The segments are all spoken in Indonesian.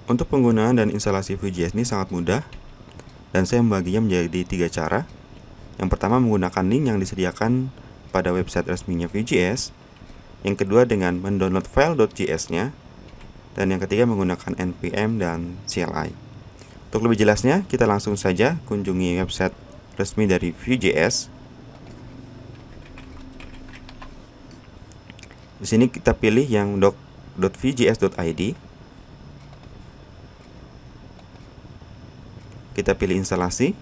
Untuk penggunaan dan instalasi Vue.js ini sangat mudah, dan saya membaginya menjadi 3 cara. Yang pertama menggunakan link yang disediakan pada website resminya Vue.js. Yang kedua dengan mendownload file .js-nya. Dan yang ketiga menggunakan npm dan CLI. Untuk lebih jelasnya, kita langsung saja kunjungi website resmi dari Vue.js. Di sini kita pilih yang doc.vuejs.id. Kita pilih instalasi.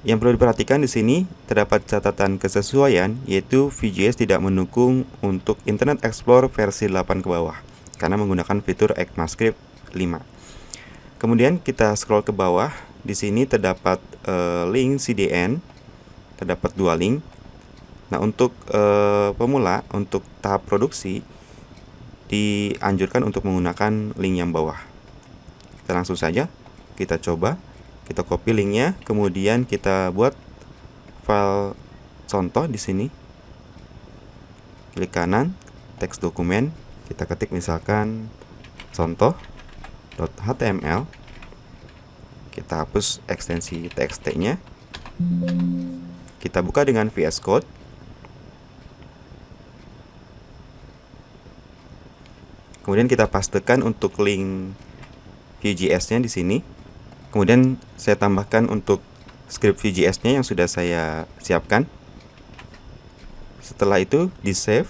Yang perlu diperhatikan di sini terdapat catatan kesesuaian, yaitu Vue.js tidak mendukung untuk Internet Explorer versi 8 ke bawah karena menggunakan fitur ECMAScript 5. Kemudian kita scroll ke bawah. Di sini terdapat link CDN, terdapat 2 link. Nah, untuk pemula, untuk tahap produksi, dianjurkan untuk menggunakan link yang bawah. Kita langsung saja, kita coba, kita copy linknya, kemudian kita buat file contoh di sini. Klik kanan, teks dokumen, kita ketik misalkan contoh.html. Kita hapus ekstensi txt-nya. Kita buka dengan VS Code. Kemudian kita pastekan untuk link Vue.js-nya di sini. Kemudian saya tambahkan untuk script Vue.js-nya yang sudah saya siapkan. Setelah itu di save,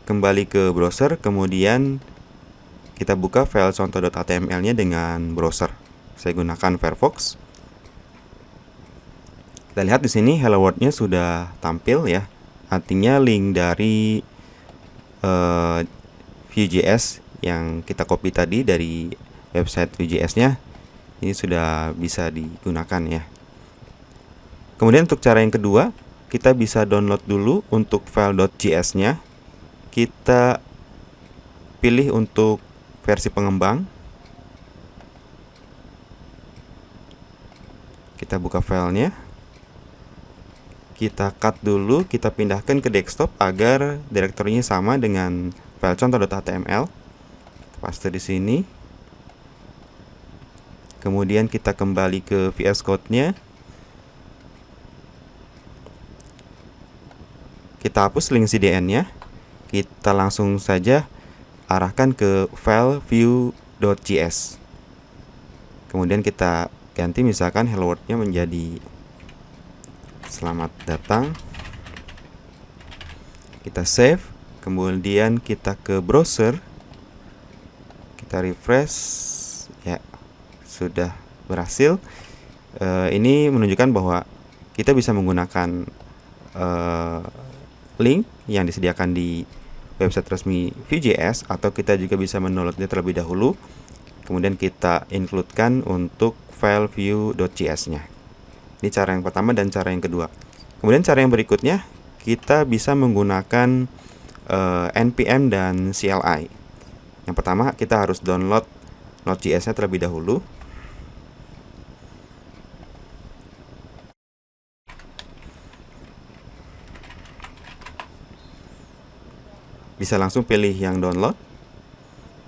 kembali ke browser, kemudian kita buka file contoh.html-nya dengan browser. Saya gunakan Firefox. Kita lihat di sini hello world-nya sudah tampil ya. Artinya link dari Vue.js yang kita copy tadi dari website Vue.js-nya ini sudah bisa digunakan ya. Kemudian untuk cara yang kedua, kita bisa download dulu untuk file .js-nya. Kita pilih untuk versi pengembang. Kita buka filenya. Kita cut dulu, kita pindahkan ke desktop agar direktorinya sama dengan file contoh.html. Paste di sini. Kemudian kita kembali ke VS Code-nya. Kita hapus link CDN-nya. Kita langsung saja arahkan ke file vue.js. Kemudian kita ganti misalkan hello world-nya menjadi selamat datang. Kita save. Kemudian kita ke browser, kita refresh, ya sudah berhasil. Ini menunjukkan bahwa kita bisa menggunakan link yang disediakan di website resmi Vue.js, atau kita juga bisa mendownloadnya terlebih dahulu, kemudian kita includekan untuk file vue.js-nya. Ini cara yang pertama dan cara yang kedua. Kemudian cara yang berikutnya, kita bisa menggunakan npm dan CLI. Yang pertama kita harus download Node.js-nya terlebih dahulu. Bisa langsung pilih yang download.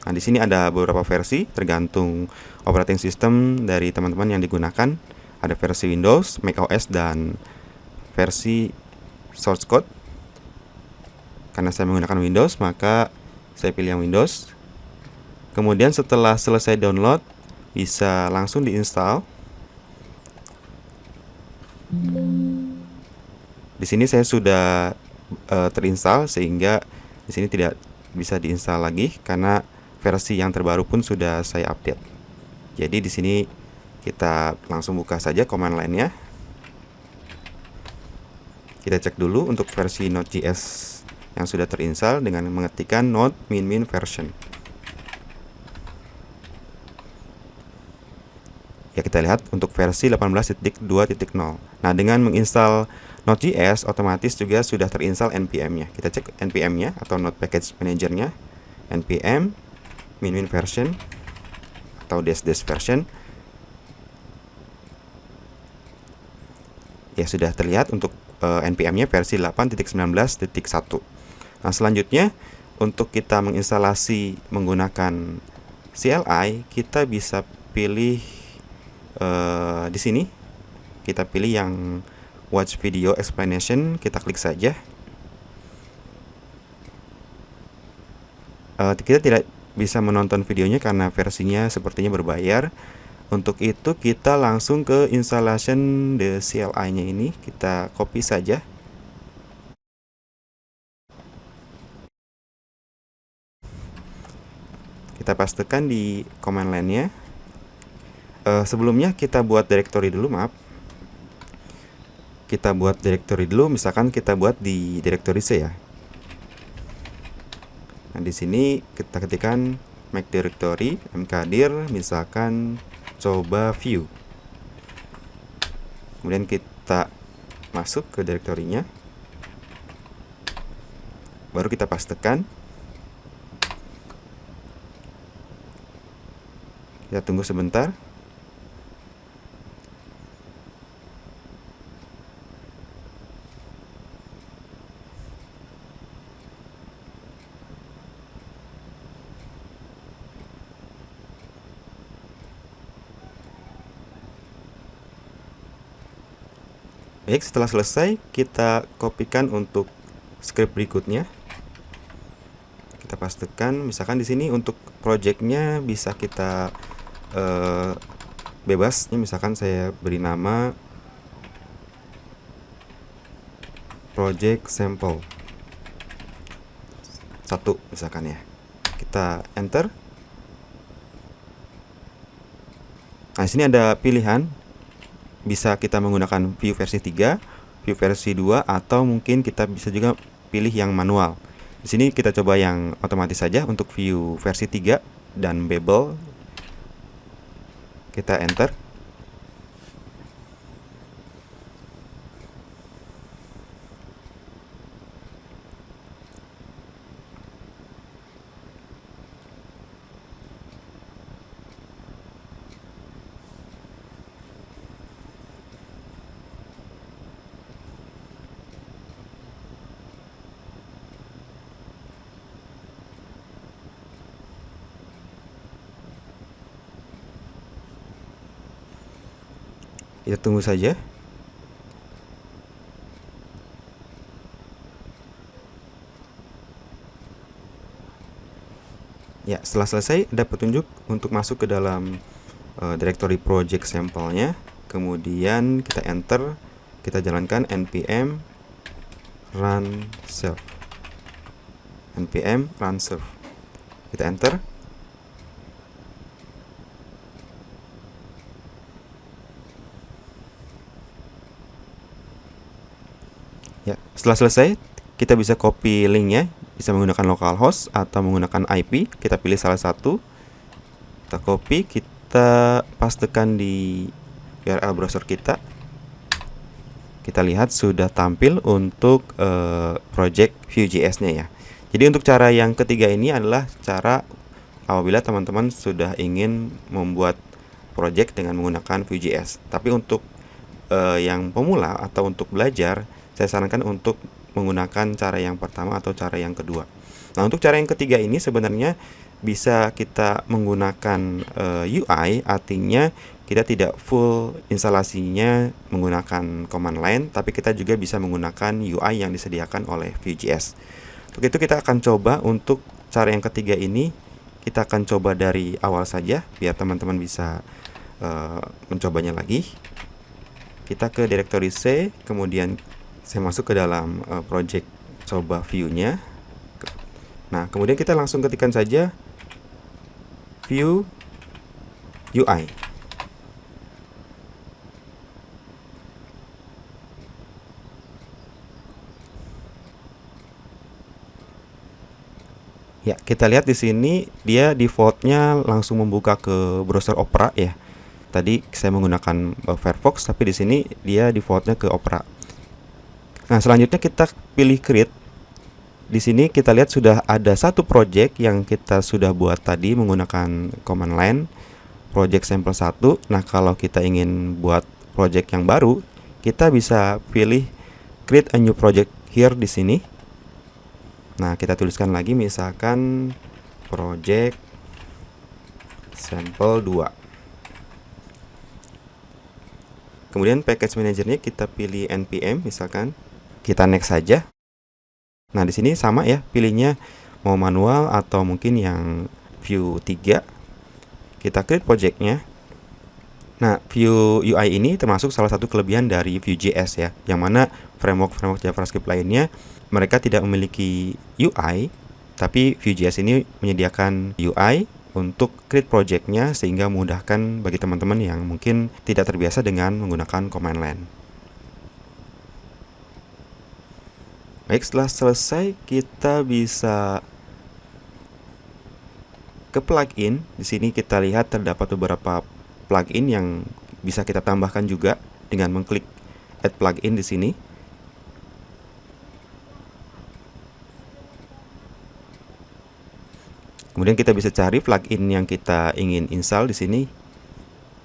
Nah, di sini ada beberapa versi tergantung operating system dari teman-teman yang digunakan. Ada versi Windows, macOS, dan versi source code. Karena saya menggunakan Windows, maka saya pilih yang Windows. Kemudian setelah selesai download, bisa langsung diinstal. Di sini saya sudah terinstall, sehingga di sini tidak bisa diinstal lagi karena versi yang terbaru pun sudah saya update. Jadi di sini kita langsung buka saja command line-nya. Kita cek dulu untuk versi Node.js yang sudah terinstall dengan mengetikkan node min version. Ya, kita lihat untuk versi 18.2.0. Nah, dengan menginstal Node.js otomatis juga sudah terinstall npm-nya. Kita cek npm-nya atau Node Package Manager-nya. npm min version atau dash version. Ya, sudah terlihat untuk npm-nya versi 8.19.1. Nah, selanjutnya untuk kita menginstalasi menggunakan CLI, kita bisa pilih di sini. Kita pilih yang watch video explanation, kita klik saja. Kita tidak bisa menonton videonya karena versinya sepertinya berbayar. Untuk itu kita langsung ke installation the CLI-nya ini, kita copy saja. Kita pastekan di command line-nya. Sebelumnya kita buat directory dulu, maaf. Kita buat directory dulu, misalkan kita buat di directory C ya. Nah, di sini kita ketikkan make directory mkdir, misalkan coba view. Kemudian kita masuk ke direktorinya. Baru kita pastekan. Kita tunggu sebentar. Baik, setelah selesai, kita kopikan untuk script berikutnya. Kita pastekan, misalkan di sini untuk projectnya bisa kita bebas. Ini misalkan saya beri nama project sample 1 misalkan ya. Kita enter. Nah, di sini ada pilihan. Bisa kita menggunakan view versi 3, view versi 2, atau mungkin kita bisa juga pilih yang manual. Di sini kita coba yang otomatis saja untuk view versi 3 dan Babel. Kita enter. Kita tunggu saja. Ya, setelah selesai ada petunjuk untuk masuk ke dalam directory project sampelnya. Kemudian kita enter, kita jalankan npm run serve. npm run serve. Kita enter. Ya, setelah selesai, kita bisa copy linknya, bisa menggunakan localhost atau menggunakan IP. Kita pilih salah satu, kita copy, kita pastekan di URL browser kita. Kita lihat sudah tampil untuk project Vue.js-nya ya. Jadi untuk cara yang ketiga ini adalah cara apabila teman-teman sudah ingin membuat project dengan menggunakan Vue.js. Tapi untuk yang pemula atau untuk belajar, saya sarankan untuk menggunakan cara yang pertama atau cara yang kedua. Nah, untuk cara yang ketiga ini sebenarnya bisa kita menggunakan UI, artinya kita tidak full instalasinya menggunakan command line, tapi kita juga bisa menggunakan UI yang disediakan oleh Vue.js. Untuk itu kita akan coba untuk cara yang ketiga ini, kita akan coba dari awal saja biar teman-teman bisa mencobanya lagi. Kita ke directory C, kemudian saya masuk ke dalam project coba view-nya. Nah, kemudian kita langsung ketikkan saja view UI. Ya, kita lihat di sini dia defaultnya langsung membuka ke browser Opera ya. Tadi saya menggunakan Firefox, tapi di sini dia defaultnya ke Opera. Nah, selanjutnya kita pilih create. Di sini kita lihat sudah ada satu project yang kita sudah buat tadi menggunakan command line, project sample 1. Nah, kalau kita ingin buat project yang baru, kita bisa pilih create a new project here di sini. Nah, kita tuliskan lagi misalkan project sampel 2. Kemudian package manajernya kita pilih npm misalkan. Kita next saja. Nah, di sini sama ya, pilihnya mau manual atau mungkin yang view 3. Kita create projectnya. Nah, view UI ini termasuk salah satu kelebihan dari Vue.js ya, yang mana framework JavaScript lainnya mereka tidak memiliki UI, tapi Vue.js ini menyediakan UI untuk create projectnya sehingga memudahkan bagi teman-teman yang mungkin tidak terbiasa dengan menggunakan command line. Baik, setelah selesai kita bisa ke plugin. Di sini kita lihat terdapat beberapa plugin yang bisa kita tambahkan juga dengan mengklik add plugin di sini. Kemudian kita bisa cari plugin yang kita ingin install di sini.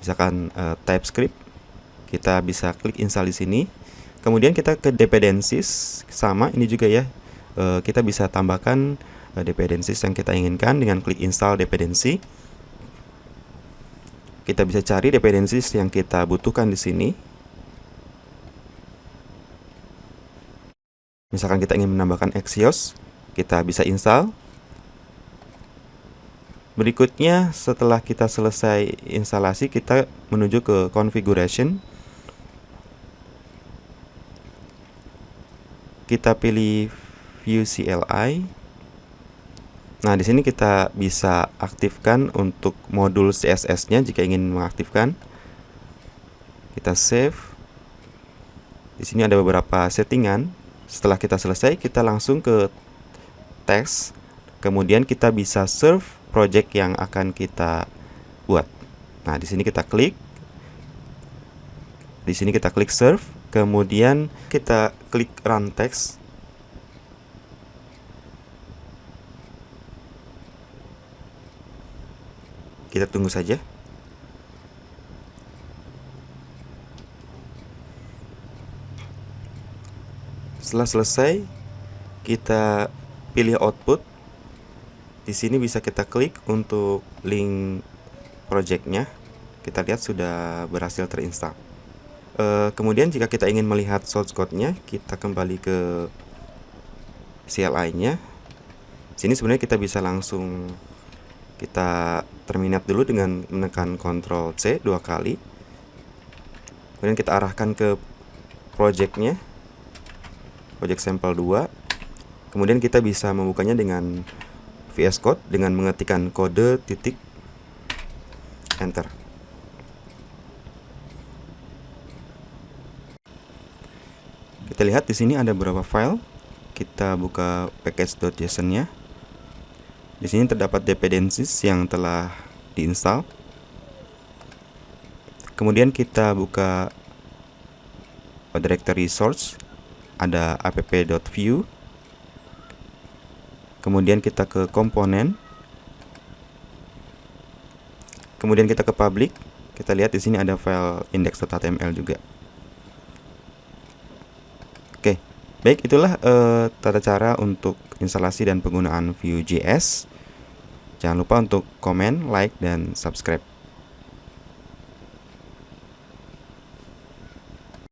Misalkan TypeScript, kita bisa klik install di sini. Kemudian kita ke dependencies, sama ini juga ya. Kita bisa tambahkan dependencies yang kita inginkan dengan klik install dependency. Kita bisa cari dependencies yang kita butuhkan di sini. Misalkan kita ingin menambahkan Axios, kita bisa install. Berikutnya, setelah kita selesai instalasi, kita menuju ke configuration. Kita pilih Vue CLI. Nah, di sini kita bisa aktifkan untuk modul CSS-nya jika ingin mengaktifkan. Kita save. Di sini ada beberapa settingan. Setelah kita selesai, kita langsung ke text. Kemudian kita bisa serve project yang akan kita buat. Nah, di sini kita klik. Di sini kita klik serve, kemudian kita klik run text. Kita tunggu saja. Setelah selesai, kita pilih output. Di sini bisa kita klik untuk link projectnya. Kita lihat sudah berhasil terinstall. Kemudian jika kita ingin melihat source code-nya, kita kembali ke CLI-nya. Sini sebenarnya kita bisa langsung kita terminate dulu dengan menekan Ctrl C 2 kali. Kemudian kita arahkan ke project-nya, project sampel 2. Kemudian kita bisa membukanya dengan VS Code dengan mengetikkan kode titik enter. Kita lihat di sini ada beberapa file. Kita buka package.json-nya. Di sini terdapat dependencies yang telah diinstal. Kemudian kita buka directory source, ada app.vue. Kemudian kita ke komponen. Kemudian kita ke public. Kita lihat di sini ada file index.html juga. Oke, baik, itulah tata cara untuk instalasi dan penggunaan Vue.js. Jangan lupa untuk komen, like, dan subscribe.